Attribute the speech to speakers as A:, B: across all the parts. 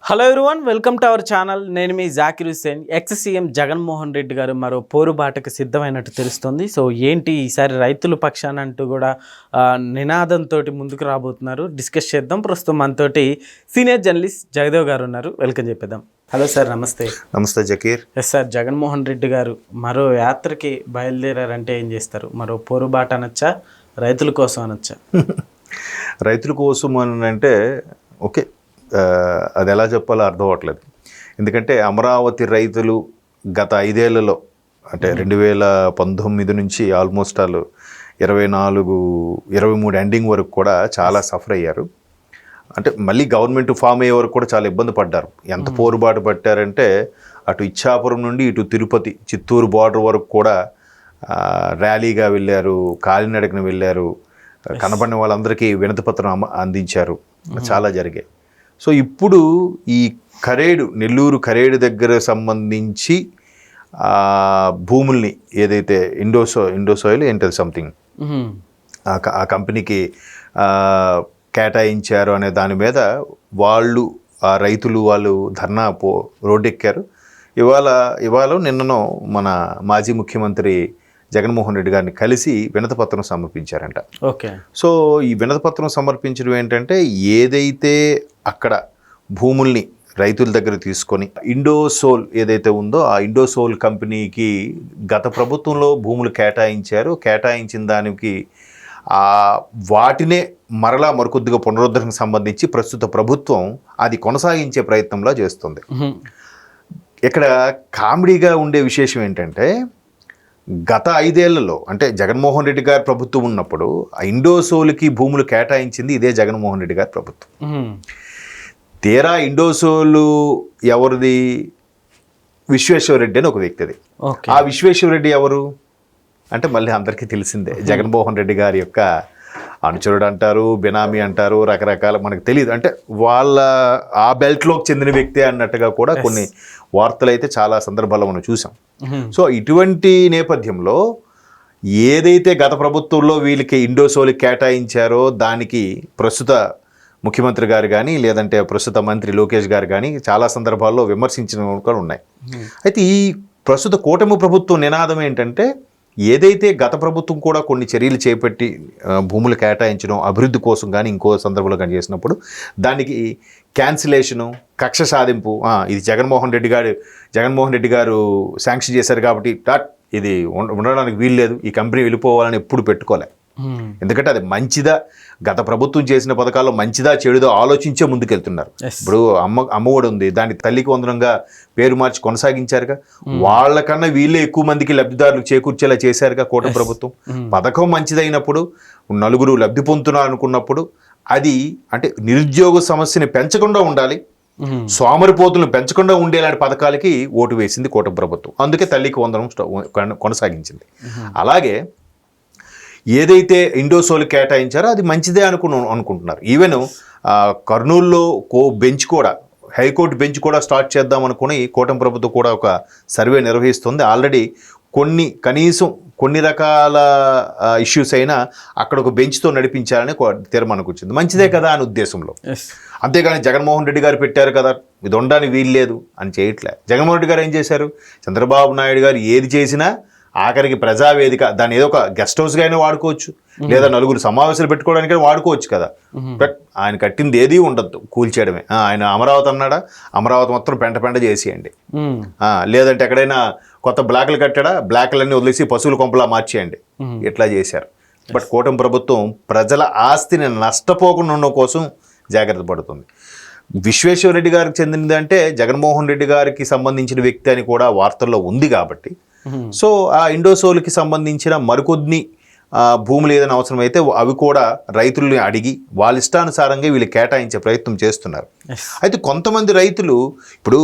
A: Hello everyone, welcome to our channel. నేను మీ Zakir Hussain. Ex CM Jaganmohan Reddy గారు మరో పోరుబాటకు సిద్ధమైనట్టు తెలుస్తుంది. సో ఏంటి ఈసారి రైతుల పక్షాన అంటూ కూడా నినాదంతో ముందుకు రాబోతున్నారు. డిస్కస్ చేద్దాం. ప్రస్తుతం మనతోటి సీనియర్ జర్నలిస్ట్ జగదేవ్ గారు ఉన్నారు. వెల్కమ్ చెప్పేద్దాం. హలో సార్, నమస్తే.
B: నమస్తే జకీర్.
A: ఎస్ సార్, జగన్మోహన్ రెడ్డి గారు మరో యాత్రకి బయలుదేరారంటే ఏం చేస్తారు? మరో పోరుబాట అనొచ్చా, రైతుల కోసం అనొచ్చా?
B: రైతుల కోసం అని అంటే ఓకే, అది ఎలా చెప్పాలో అర్థం అవ్వట్లేదు. ఎందుకంటే అమరావతి రైతులు గత 5 ఏళ్లలో అంటే 2019 నుంచి ఆల్మోస్ట్ 23 ఎండింగ్ వరకు కూడా చాలా సఫర్ అయ్యారు. అంటే మళ్ళీ గవర్నమెంట్ ఫామ్ అయ్యే వరకు కూడా చాలా ఇబ్బంది పడ్డారు. ఎంత పోరుబాటు పట్టారంటే అటు ఇచ్చాపురం నుండి ఇటు తిరుపతి చిత్తూరు బార్డర్ వరకు కూడా ర్యాలీగా వెళ్ళారు, కాలినడకన వెళ్ళారు, కనబడిన వాళ్ళందరికీ వినతిపత్రం అందించారు. చాలా జరిగాయి. సో ఇప్పుడు ఈ నెల్లూరు కరేడు దగ్గర సంబంధించి భూముల్ని ఏదైతే ఇండోసోయిల్ ఏంటది సంథింగ్ ఆ కంపెనీకి కేటాయించారు అనే దాని మీద ఆ రైతులు ధర్నా రోడ్డెక్కారు. ఇవాళ నిన్ననో మన మాజీ ముఖ్యమంత్రి జగన్మోహన్ రెడ్డి గారిని కలిసి వినతిపత్రం సమర్పించారంట.
A: ఓకే. సో
B: ఈ వినతిపత్రం సమర్పించడం ఏంటంటే ఏదైతే అక్కడ భూముల్ని రైతుల దగ్గర తీసుకొని ఇండోసోల్ ఏదైతే ఉందో ఆ ఇండోసోల్ కంపెనీకి గత ప్రభుత్వంలో భూములు కేటాయించిన దానికి వాటినే మరలా మరికొద్దిగా పునరుద్ధరణకు సంబంధించి ప్రస్తుత ప్రభుత్వం అది కొనసాగించే ప్రయత్నంలో చేస్తుంది. ఇక్కడ కామెడీగా ఉండే విశేషం ఏంటంటే గత 5 ఏళ్లలో అంటే జగన్మోహన్ రెడ్డి గారి ప్రభుత్వం ఉన్నప్పుడు ఆ ఇండోసోల్కి భూములు కేటాయించింది ఇదే జగన్మోహన్ రెడ్డి గారి ప్రభుత్వం. తీరా ఇండోసోలు ఎవరిది? విశ్వేశ్వరరెడ్డి అని ఒక వ్యక్తిది. ఆ విశ్వేశ్వరరెడ్డి ఎవరు అంటే మళ్ళీ అందరికీ తెలిసిందే, జగన్మోహన్ రెడ్డి గారి యొక్క అనుచరుడు అంటారు, బినామీ అంటారు, రకరకాల మనకు తెలియదు. అంటే వాళ్ళ ఆ బెల్ట్లోకి చెందిన వ్యక్తి అన్నట్టుగా కూడా కొన్ని వార్తలు అయితే చాలా సందర్భాల్లో మనం చూసాం. సో ఇటువంటి నేపథ్యంలో ఏదైతే గత ప్రభుత్వంలో వీళ్ళకి ఇండోసోల్కి కేటాయించారో దానికి ప్రస్తుత ముఖ్యమంత్రి గారు కానీ లేదంటే ప్రస్తుత మంత్రి లోకేష్ గారు కానీ చాలా సందర్భాల్లో విమర్శించిన కూడా ఉన్నాయి. అయితే ఈ ప్రస్తుత కూటమి ప్రభుత్వం నినాదం ఏంటంటే ఏదైతే గత ప్రభుత్వం కూడా కొన్ని చర్యలు చేపట్టి భూములు కేటాయించడం అభివృద్ధి కోసం కానీ ఇంకో సందర్భంలో కానీ చేసినప్పుడు దానికి క్యాన్సిలేషను, కక్ష సాధింపు, ఇది జగన్మోహన్ రెడ్డి గారు శాంక్షన్ చేశారు కాబట్టి ఇది ఉండడానికి వీల్లేదు, ఈ కంపెనీ వెళ్ళిపోవాలని ఎప్పుడు పెట్టుకోలే. ఎందుకంటే అది మంచిదా, గత ప్రభుత్వం చేసిన పథకాల్లో మంచిదా చెడుదో ఆలోచించే ముందుకెళ్తున్నారు. ఇప్పుడు అమ్మఒడి ఉంది, దాన్ని తల్లికి వందనంగా పేరు మార్చి కొనసాగించారుగా. వాళ్ళకన్నా వీళ్ళే ఎక్కువ మందికి లబ్ధిదారులకు చేకూర్చేలా చేశారుగా కూటమి ప్రభుత్వం. పథకం మంచిదైనప్పుడు నలుగురు లబ్ధి పొందుతున్నారు అనుకున్నప్పుడు అది అంటే నిరుద్యోగ సమస్యని పెంచకుండా ఉండాలి, సోమరిపోతులను పెంచకుండా ఉండేలాంటి పథకాలకి ఓటు వేసింది కూటమి ప్రభుత్వం. అందుకే తల్లికి వందనం కొనసాగించింది. అలాగే ఏదైతే ఇండోసోల్ కేటాయించారో అది మంచిదే అనుకుంటున్నారు. ఈవెన్ కర్నూలులో బెంచ్ కూడా, హైకోర్టు బెంచ్ కూడా స్టార్ట్ చేద్దాం అనుకుని కూటమి ప్రభుత్వం కూడా ఒక సర్వే నిర్వహిస్తుంది. ఆల్రెడీ కనీసం కొన్ని రకాల ఇష్యూస్ అయినా అక్కడ ఒక బెంచ్తో నడిపించాలని తీర్మానానికి వచ్చింది. మంచిదే కదా అని ఉద్దేశంలో. అంతేగాని జగన్మోహన్ రెడ్డి గారు పెట్టారు కదా ఇది ఉండడానికి వీల్లేదు అని చేయట్లే. జగన్మోహన్ రెడ్డి గారు ఏం చేశారు? చంద్రబాబు నాయుడు గారు ఏది చేసినా ఆఖరికి ప్రజావేదిక దాన్ని ఏదో ఒక గెస్ట్ హౌస్గా అయినా వాడుకోవచ్చు, లేదా నలుగురు సమావేశాలు పెట్టుకోవడానికైనా వాడుకోవచ్చు కదా. బట్ ఆయన కట్టింది ఏదీ ఉండద్దు, కూల్చేయడమే. ఆయన అమరావతి అన్నాడా, అమరావతి మొత్తం పెంట చేసేయండి. లేదంటే ఎక్కడైనా కొత్త బ్లాక్లు కట్టాడా, బ్లాక్లన్నీ వదిలేసి పశువుల కొంపలా మార్చేయండి. ఇట్లా చేశారు. బట్ కూటమి ప్రభుత్వం ప్రజల ఆస్తిని నష్టపోకుండా ఉండడం కోసం జాగ్రత్త పడుతుంది. విశ్వేశ్వరరెడ్డి గారికి చెందినది అంటే జగన్మోహన్ రెడ్డి గారికి సంబంధించిన వ్యక్తి అని కూడా వార్తల్లో ఉంది కాబట్టి సో ఆ ఇండోసోల్కి సంబంధించిన మరికొన్ని భూములు ఏదైనా అవసరమైతే అవి కూడా రైతుల్ని అడిగి వాళ్ళ ఇష్టానుసారంగా వీళ్ళు కేటాయించే ప్రయత్నం చేస్తున్నారు. అయితే కొంతమంది రైతులు ఇప్పుడు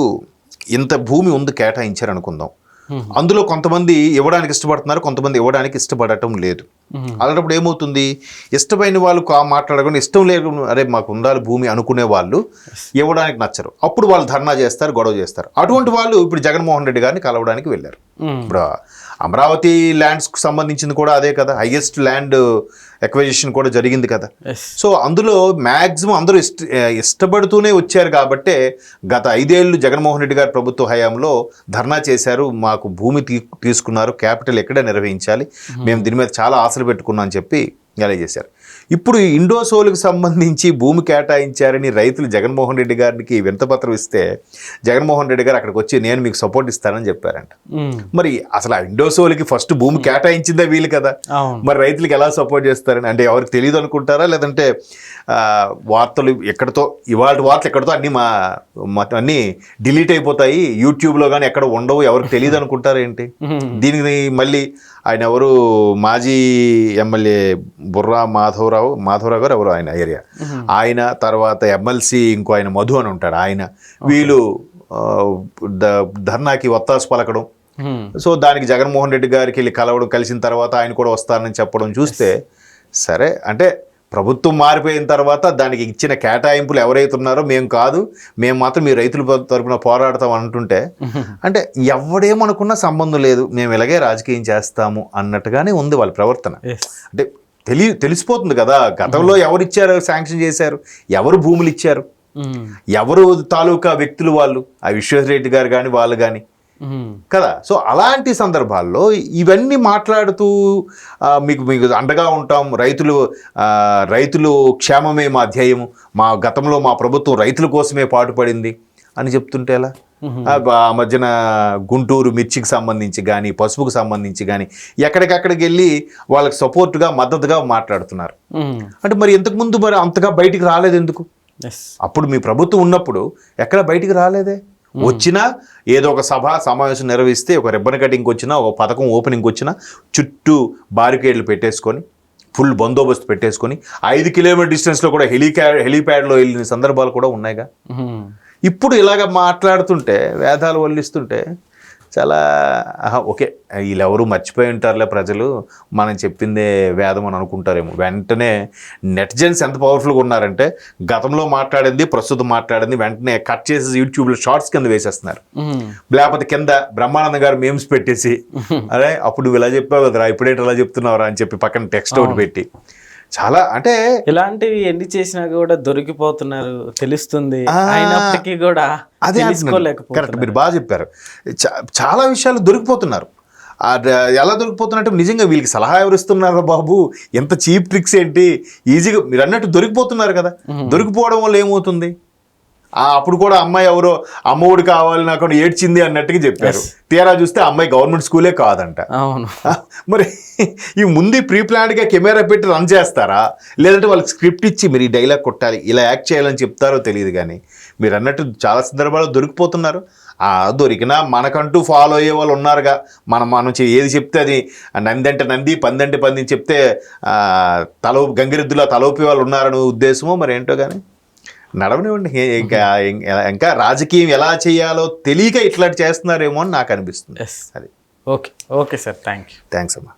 B: ఇంత భూమి ఉంది కేటాయించారు అనుకుందాం, అందులో కొంతమంది ఇవ్వడానికి ఇష్టపడుతున్నారు, కొంతమంది ఇవ్వడానికి ఇష్టపడటం లేదు. అలాంటప్పుడు ఏమవుతుంది? ఇష్టమైన వాళ్ళు మాట్లాడకుండా, ఇష్టం లేదు అరే మాకు ఉండాలి భూమి అనుకునే వాళ్ళు ఇవ్వడానికి నచ్చరు. అప్పుడు వాళ్ళు ధర్నా చేస్తారు, గొడవ చేస్తారు. అటువంటి వాళ్ళు ఇప్పుడు జగన్మోహన్ రెడ్డి గారిని కలవడానికి వెళ్ళారు. ఇప్పుడు అమరావతి ల్యాండ్స్కు సంబంధించింది కూడా అదే కదా, హైయెస్ట్ ల్యాండ్ ఎక్వైజిషన్ కూడా జరిగింది కదా. సో అందులో మ్యాక్సిమం అందరూ ఇష్టపడుతూనే వచ్చారు కాబట్టే గత 5 ఏళ్ళు జగన్మోహన్ రెడ్డి గారి ప్రభుత్వ హయాంలో ధర్నా చేశారు, మాకు భూమి తీసుకున్నారు, క్యాపిటల్ ఎక్కడ నిర్వహించాలి, మేము దీని మీద చాలా ఆశలు పెట్టుకున్నాం అని చెప్పి అలా చేశారు. ఇప్పుడు ఇండోసోల్కి సంబంధించి భూమి కేటాయించారని రైతులు జగన్మోహన్ రెడ్డి గారికి వినతిపత్రం ఇస్తే జగన్మోహన్ రెడ్డి గారు అక్కడికి వచ్చి నేను మీకు సపోర్ట్ ఇస్తానని చెప్పారంట. మరి అసలు ఆ ఇండోసోల్కి ఫస్ట్ భూమి కేటాయించిందే వీళ్ళు కదా, మరి రైతులకు ఎలా సపోర్ట్ చేస్తారని అంటే ఎవరికి తెలియదు అనుకుంటారా, లేదంటే వార్తలు ఎక్కడితో ఇవాళ వార్తలు ఎక్కడితో అన్నీ డిలీట్ అయిపోతాయి, యూట్యూబ్లో కానీ ఎక్కడ ఉండవు, ఎవరికి తెలియదు అనుకుంటారా ఏంటి? దీనికి మళ్ళీ ఆయన ఎవరు మాజీ ఎమ్మెల్యే బుర్రా మాధవరావు గారు ఎవరు ఆయన ఏరియా ఆయన, తర్వాత ఎమ్మెల్సీ ఇంకో ఆయన మధు అని ఉంటాడు ఆయన, వీళ్ళు ధర్నాకి ఒత్తాసు పలకడం. సో దానికి జగన్మోహన్ రెడ్డి గారికి వెళ్ళి కలిసిన తర్వాత ఆయన కూడా వస్తారని చెప్పడం చూస్తే సరే అంటే ప్రభుత్వం మారిపోయిన తర్వాత దానికి ఇచ్చిన కేటాయింపులు ఎవరైతే ఉన్నారో మేము కాదు, మేము మాత్రం మీ రైతుల తరపున పోరాడతాం అంటుంటే అంటే ఎవడేమనుకున్నా సంబంధం లేదు, మేము ఇలాగే రాజకీయం చేస్తాము అన్నట్టుగానే ఉంది వాళ్ళ ప్రవర్తన. అంటే తెలిసిపోతుంది కదా గతంలో ఎవరు ఇచ్చారు, శాంక్షన్ చేశారు, ఎవరు భూములు ఇచ్చారు, ఎవరు తాలూకా వ్యక్తులు వాళ్ళు, ఆ విశ్వేశ్వరరెడ్డి గారు కానీ వాళ్ళు కానీ కదా. సో అలాంటి సందర్భాల్లో ఇవన్నీ మాట్లాడుతూ మీకు అండగా ఉంటాం, రైతులు క్షేమమే మా ధ్యేయం, మా గతంలో మా ప్రభుత్వం రైతుల కోసమే పాటుపడింది అని చెప్తుంటే ఎలా? ఆ మధ్యన గుంటూరు మిర్చికి సంబంధించి కానీ పసుపుకు సంబంధించి కానీ ఎక్కడికక్కడికి వెళ్ళి వాళ్ళకి సపోర్ట్గా మద్దతుగా మాట్లాడుతున్నారు. అంటే మరి ఇంతకుముందు మరి అంతగా బయటికి రాలేదు ఎందుకు? అప్పుడు మీ ప్రభుత్వం ఉన్నప్పుడు ఎక్కడ బయటికి రాలేదే. వచ్చినా ఏదో ఒక సమావేశం నిర్వహిస్తే ఒక రిబ్బన్ కటింగ్కి వచ్చినా, ఒక పథకం ఓపెనింగ్కి వచ్చినా చుట్టూ బారికేడ్లు పెట్టేసుకొని ఫుల్ బందోబస్తు పెట్టేసుకొని 5 కిలోమీటర్ డిస్టెన్స్లో కూడా హెలీప్యాడ్లో వెళ్ళిన సందర్భాలు కూడా ఉన్నాయిగా. ఇప్పుడు ఇలాగ మాట్లాడుతుంటే వేదాలు వల్లిస్తుంటే చాలా ఓకే వీళ్ళెవరూ మర్చిపోయి ఉంటారులే ప్రజలు, మనం చెప్పిందే వేదం అని అనుకుంటారేమో. వెంటనే నెటిజన్స్ ఎంత పవర్ఫుల్గా ఉన్నారంటే గతంలో మాట్లాడింది ప్రస్తుతం మాట్లాడింది వెంటనే కట్ చేసి యూట్యూబ్లో షార్ట్స్ కింద వేసేస్తున్నారు, లేకపోతే కింద బ్రహ్మానంద గారు మేమ్స్ పెట్టేసి అరే అప్పుడు నువ్వు ఇలా చెప్పావు కదరా ఇప్పుడేంటి అలా చెప్తున్నావురా అని చెప్పి పక్కన టెక్స్ట్ ఒకటి పెట్టి చాలా అంటే
A: ఇలాంటివి ఎన్ని చేసినా కూడా దొరికిపోతున్నారు తెలుస్తుంది, అయినప్పటికీ కూడా
B: అదే కరెక్ట్ మీరు బాగా చెప్పారు. చాలా విషయాలు దొరికిపోతున్నారు. ఎలా దొరికిపోతున్నట్టు నిజంగా వీళ్ళకి సలహా ఎవరు ఇస్తున్నారు బాబు, ఎంత చీప్ ట్రిక్స్ ఏంటి, ఈజీగా మీరు అన్నట్టు దొరికిపోతున్నారు కదా. దొరికిపోవడం వల్ల ఏమవుతుంది, అప్పుడు కూడా అమ్మాయి ఎవరో అమ్మఒడి కావాలి నాకు ఏడ్చింది అన్నట్టుగా చెప్పారు, తీరా చూస్తే అమ్మాయి గవర్నమెంట్ స్కూలే కాదంట. మరి ఈ ముందు ప్రీ ప్లాన్డ్గా కెమెరా పెట్టి రన్ చేస్తారా, లేదంటే వాళ్ళకి స్క్రిప్ట్ ఇచ్చి మీరు ఈ డైలాగ్ కొట్టాలి ఇలా యాక్ట్ చేయాలని చెప్తారో తెలియదు. కానీ మీరు అన్నట్టు చాలా సందర్భాల్లో దొరికిపోతున్నారు. దొరికినా మనకంటూ ఫాలో అయ్యే వాళ్ళు ఉన్నారుగా. మనం ఏది చెప్తే అది నంది అంటే నంది పంది అంటే పంది చెప్తే గంగిరెద్దులా తలూపే వాళ్ళు ఉన్నారని ఉద్దేశమో మరి ఏంటో. కానీ నడవనివ్వండి, ఇంకా రాజకీయం ఎలా చేయాలో తెలియక ఇట్లా చేస్తున్నారేమో అని నాకు అనిపిస్తుంది.
A: అది ఓకే సార్, థ్యాంక్స్ అమ్మా.